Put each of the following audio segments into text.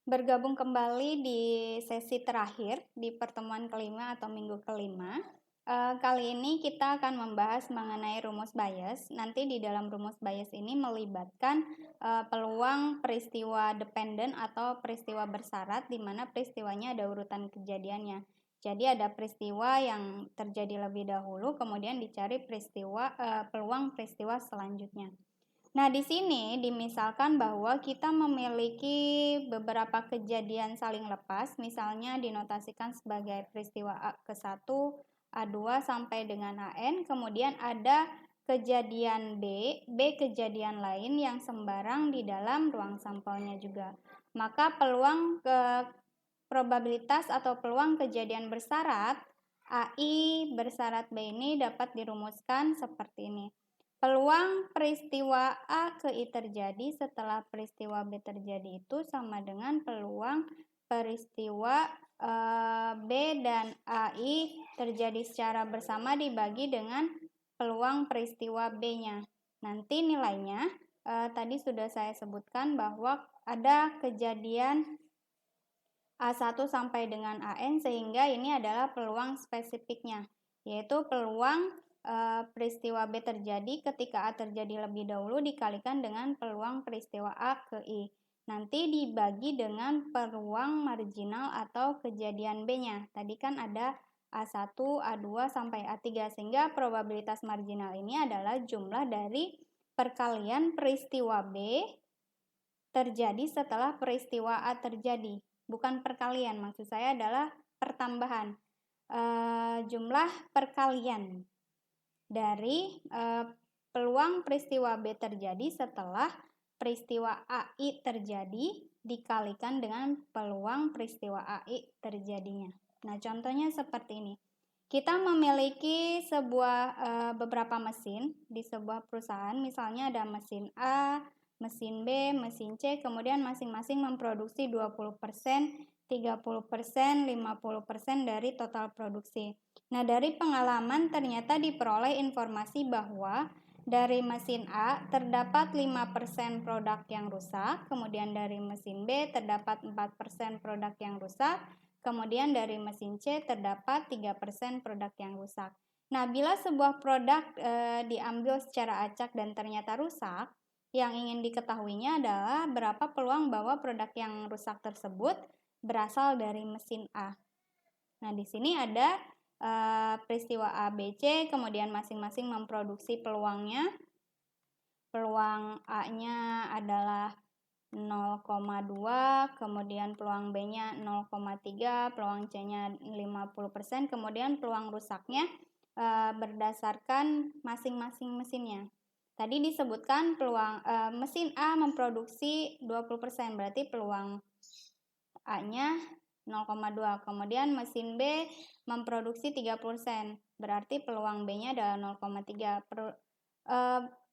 Bergabung kembali di sesi terakhir di pertemuan kelima atau minggu kelima. Kali ini kita akan membahas mengenai rumus Bayes. Nanti di dalam rumus Bayes ini melibatkan peluang peristiwa dependen atau peristiwa bersyarat, di mana peristiwanya ada urutan kejadiannya. Jadi ada peristiwa yang terjadi lebih dahulu, kemudian dicari peluang peristiwa selanjutnya. Nah, di sini dimisalkan bahwa kita memiliki beberapa kejadian saling lepas, misalnya dinotasikan sebagai peristiwa A ke-1, A2 sampai dengan AN, kemudian ada kejadian B kejadian lain yang sembarang di dalam ruang sampelnya juga. Maka probabilitas atau peluang kejadian bersyarat AI bersyarat B ini dapat dirumuskan seperti ini. Peluang peristiwa A ke I terjadi setelah peristiwa B terjadi itu sama dengan peluang peristiwa B dan AI terjadi secara bersama dibagi dengan peluang peristiwa B-nya. Nanti nilainya tadi sudah saya sebutkan bahwa ada kejadian A1 sampai dengan AN, sehingga ini adalah peluang spesifiknya, yaitu peluang peristiwa B terjadi ketika A terjadi lebih dahulu dikalikan dengan peluang peristiwa A ke I. Nanti dibagi dengan peluang marginal atau kejadian B-nya. Tadi kan ada A1, A2 sampai A3, sehingga probabilitas marginal ini adalah jumlah dari perkalian peristiwa B terjadi setelah peristiwa A terjadi. Bukan perkalian, maksud saya adalah pertambahan jumlah perkalian dari peluang peristiwa B terjadi setelah peristiwa AI terjadi dikalikan dengan peluang peristiwa AI terjadinya. Nah, contohnya seperti ini. Kita memiliki beberapa mesin di sebuah perusahaan, misalnya ada mesin A, mesin B, mesin C, kemudian masing-masing memproduksi 20%, 30%, 50% dari total produksi. Nah, dari pengalaman ternyata diperoleh informasi bahwa dari mesin A terdapat 5% produk yang rusak, kemudian dari mesin B terdapat 4% produk yang rusak, kemudian dari mesin C terdapat 3% produk yang rusak. Nah, bila sebuah produk diambil secara acak dan ternyata rusak, yang ingin diketahuinya adalah berapa peluang bahwa produk yang rusak tersebut berasal dari mesin A. Nah, di sini ada peristiwa A, B, C, kemudian masing-masing memproduksi peluangnya. Peluang A-nya adalah 0,2, kemudian peluang B-nya 0,3, peluang C-nya 50%, kemudian peluang rusaknya berdasarkan masing-masing mesinnya. Tadi disebutkan peluang mesin A memproduksi 20%, berarti peluang A-nya 0,2. Kemudian mesin B memproduksi 30%, berarti peluang B-nya adalah 0,3.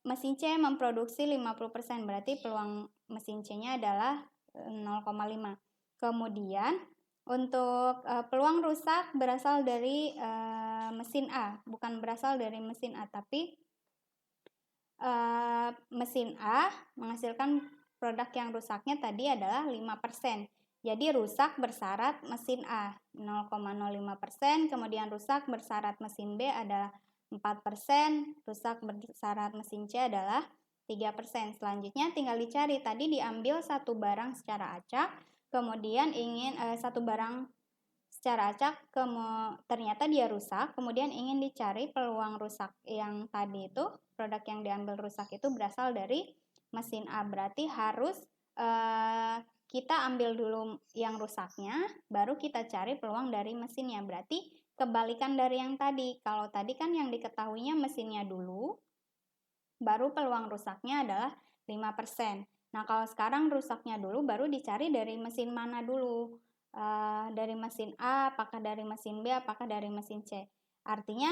Mesin C memproduksi 50%, berarti peluang mesin C-nya adalah 0,5. Kemudian untuk peluang rusak berasal dari mesin A, bukan berasal dari mesin A, tapi mesin A menghasilkan produk yang rusaknya tadi adalah 5%. Jadi rusak bersyarat mesin A 0,05%, kemudian rusak bersyarat mesin B adalah 4%, rusak bersyarat mesin C adalah 3%. Selanjutnya tinggal dicari, tadi diambil satu barang secara acak, kemudian ingin satu barang secara acak ternyata dia rusak, kemudian ingin dicari peluang rusak yang tadi itu, produk yang diambil rusak itu berasal dari mesin A. Berarti harus kita ambil dulu yang rusaknya, baru kita cari peluang dari mesinnya. Berarti kebalikan dari yang tadi. Kalau tadi kan yang diketahuinya mesinnya dulu, baru peluang rusaknya adalah 5%. Nah, kalau sekarang rusaknya dulu, baru dicari dari mesin mana dulu. Dari mesin A, apakah dari mesin B, apakah dari mesin C. Artinya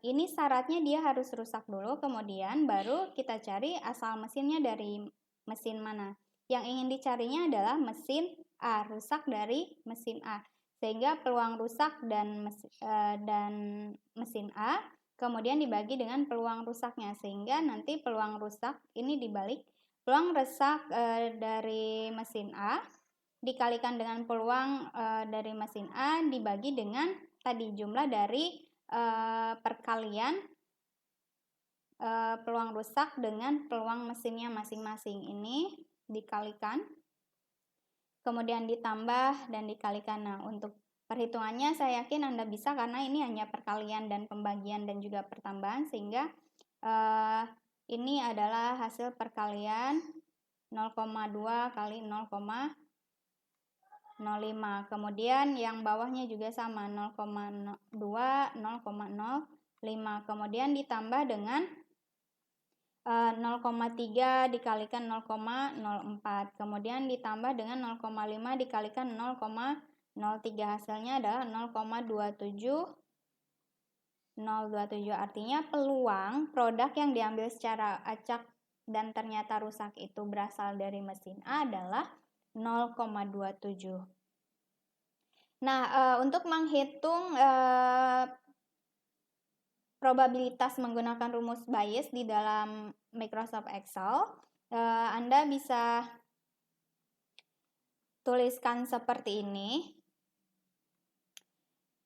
ini syaratnya dia harus rusak dulu, kemudian baru kita cari asal mesinnya dari mesin mana. Yang ingin dicarinya adalah mesin A, rusak dari mesin A. Sehingga peluang rusak dan mesin A kemudian dibagi dengan peluang rusaknya, sehingga nanti peluang rusak ini dibalik. Peluang rusak dari mesin A dikalikan dengan peluang dari mesin A dibagi dengan tadi jumlah dari perkalian peluang rusak dengan peluang mesinnya masing-masing. Ini dikalikan, kemudian ditambah dan dikalikan. Nah, untuk perhitungannya saya yakin Anda bisa karena ini hanya perkalian dan pembagian dan juga pertambahan, sehingga ini adalah hasil perkalian 0,2 kali 0,05. Kemudian yang bawahnya juga sama 0,2, 0,05. Kemudian ditambah dengan 0,3 dikalikan 0,04. Kemudian ditambah dengan 0,5 dikalikan 0,03. Hasilnya adalah 0,27. Artinya peluang produk yang diambil secara acak dan ternyata rusak itu berasal dari mesin A adalah 0,27. Nah, untuk menghitung probabilitas menggunakan rumus Bayes di dalam Microsoft Excel, Anda bisa tuliskan seperti ini.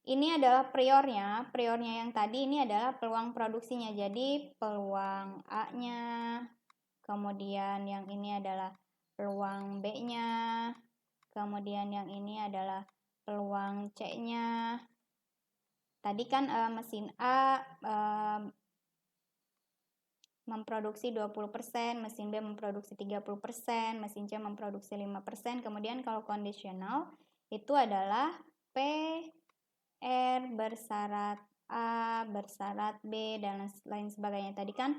Ini adalah priornya yang tadi ini adalah peluang produksinya. Jadi peluang A-nya, kemudian yang ini adalah peluang B-nya, kemudian yang ini adalah peluang C-nya. Tadi kan mesin A memproduksi 20%, mesin B memproduksi 30%, mesin C memproduksi 5%. Kemudian kalau kondisional itu adalah P R bersyarat A bersyarat B dan lain sebagainya. Tadi kan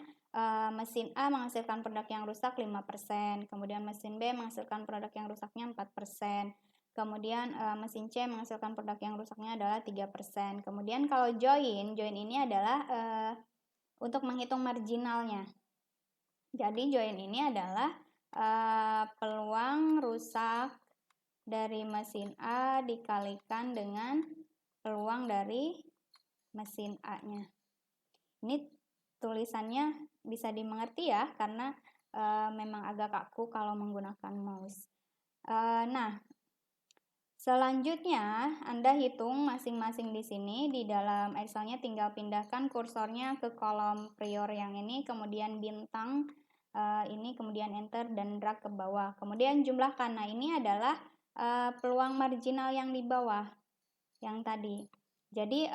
mesin A menghasilkan produk yang rusak 5%, kemudian mesin B menghasilkan produk yang rusaknya 4%, kemudian mesin C menghasilkan produk yang rusaknya adalah 3%. Kemudian kalau join ini adalah untuk menghitung marginalnya. Jadi join ini adalah peluang rusak dari mesin A dikalikan dengan peluang dari mesin A-nya. Ini tulisannya bisa dimengerti ya, karena memang agak kaku kalau menggunakan mouse. Nah, selanjutnya Anda hitung masing-masing di sini. Di dalam Excel-nya tinggal pindahkan kursornya ke kolom prior yang ini, kemudian bintang ini, kemudian enter dan drag ke bawah. Kemudian jumlahkan. Nah, ini adalah peluang marginal yang di bawah yang tadi. Jadi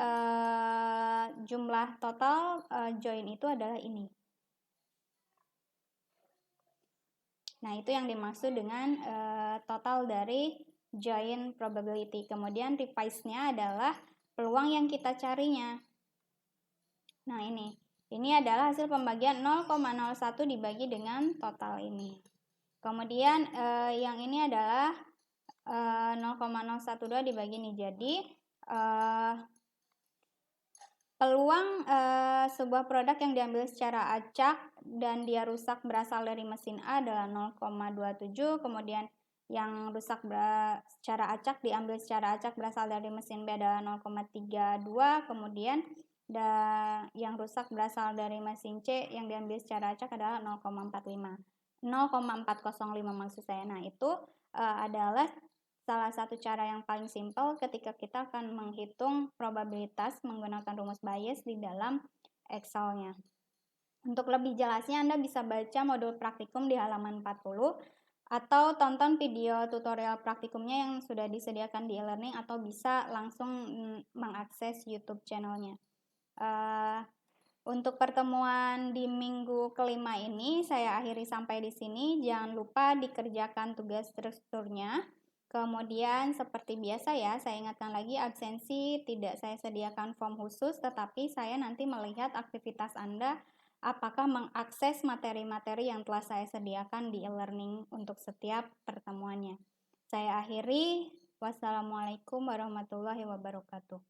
jumlah total join itu adalah ini. Nah, itu yang dimaksud dengan total dari join probability. Kemudian revise-nya adalah peluang yang kita carinya. Nah, ini adalah hasil pembagian 0,01 dibagi dengan total ini. Kemudian yang ini adalah 0,012 dibagi ini. Jadi peluang sebuah produk yang diambil secara acak dan dia rusak berasal dari mesin A adalah 0,27, kemudian yang rusak secara acak diambil secara acak berasal dari mesin B adalah 0,32, kemudian yang rusak berasal dari mesin C yang diambil secara acak adalah 0,405 maksud saya. Nah, itu adalah salah satu cara yang paling simpel ketika kita akan menghitung probabilitas menggunakan rumus Bayes di dalam Excel-nya. Untuk lebih jelasnya Anda bisa baca modul praktikum di halaman 40 atau tonton video tutorial praktikumnya yang sudah disediakan di e-learning, atau bisa langsung mengakses YouTube channelnya. Untuk pertemuan di minggu kelima ini saya akhiri sampai di sini. Jangan lupa dikerjakan tugas strukturnya. Kemudian seperti biasa ya, saya ingatkan lagi, absensi tidak saya sediakan form khusus, tetapi saya nanti melihat aktivitas Anda apakah mengakses materi-materi yang telah saya sediakan di e-learning untuk setiap pertemuannya. Saya akhiri, wassalamualaikum warahmatullahi wabarakatuh.